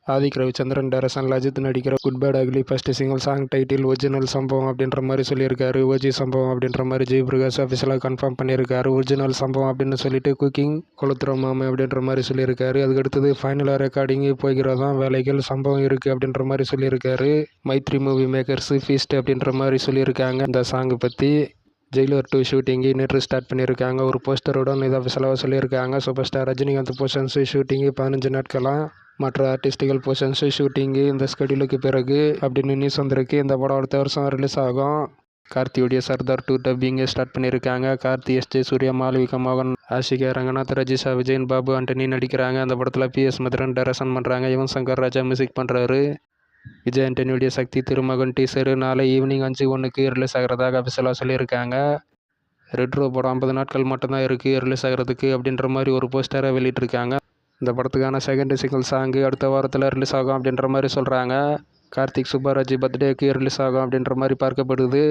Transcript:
ஆதிக் ரவிச்சந்திரன் டைரக்ஷனில் அஜித் நடிக்கிற good bad ugly first single song title original சம்பவம் அப்படின்ற மாதிரி சொல்லியிருக்காரு. ஓஜி சம்பவம் அப்படின்ற மாதிரி ஜெய் பிரகாஷ் அஃபிஷியலாக கன்ஃபார்ம் பண்ணியிருக்காரு. ஒரிஜினல் சம்பவம் அப்படின்னு சொல்லிட்டு குக்கிங் கொளுத்துற மாமே அப்படின்ற மாதிரி சொல்லியிருக்காரு. அதுக்கடுத்தது ஃபைனலாக ரெக்கார்டிங்கு போய்கிறதான் வேலைகள் சம்பவம் இருக்குது அப்படின்ற மாதிரி சொல்லியிருக்காரு. மைத்ரி மூவி மேக்கர்ஸ் ஃபீஸ்ட் அப்படின்ற மாதிரி சொல்லியிருக்காங்க. இந்த சாங்கை பற்றி ஜெயிலர் 2 ஷூட்டிங்கு நேற்று ஸ்டார்ட் பண்ணியிருக்காங்க. ஒரு போஸ்டருடன் இதை அஃபிஷியலாக சொல்லியிருக்காங்க. Super star Rajinikanth portions shooting 15 நாட்களாக, மற்ற ஆர்டிஸ்டிக்கல் போர்ஷன்ஸு ஷூட்டிங்கு இந்த ஸ்கெடியூலுக்கு பிறகு அப்படின்னு நியூஸ் வந்திருக்கு. இந்த படம் அடுத்த வருஷம் ரிலீஸ் ஆகும். கார்த்தியுடைய சர்தார் 2 டப்பிங்கை ஸ்டார்ட் பண்ணியிருக்காங்க. கார்த்தி, எஸ்.ஜே. சூர்யா, மாளவிகா மோகன், ஆஷிகா ரங்கநாத், ரஜிஷா விஜயன், பாபு ஆண்டனி நடிக்கிறாங்க. அந்த படத்தில் பி.எஸ். மதுரன் டைரக்ஷன் பண்ணுறாங்க. யுவன் சங்கர் ராஜா மியூசிக் பண்ணுறாரு. விஜய் ஆண்டனியுடைய சக்தி திருமகன் டீசரு நாளை ஈவினிங் 5:01க்கு ரிலீஸ் ஆகிறதாக அஃபிஷியலாக சொல்லியிருக்காங்க. ரெட்ரோ படம் 50 நாட்கள் மட்டும்தான் இருக்குது ரிலீஸ் ஆகிறதுக்கு அப்படின்ற மாதிரி ஒரு போஸ்டரை வெளியிட்டிருக்காங்க. இந்த படத்துக்கான செகண்ட் சிங்கிள் சாங்கு அடுத்த வாரத்தில் ரிலீஸ் ஆகும் அப்படின்ற மாதிரி சொல்கிறாங்க. கார்த்திக் சுப்பராஜ் பர்த்டேக்கு ரிலீஸ் ஆகும் அப்படின்ற மாதிரி பார்க்கப்படுது.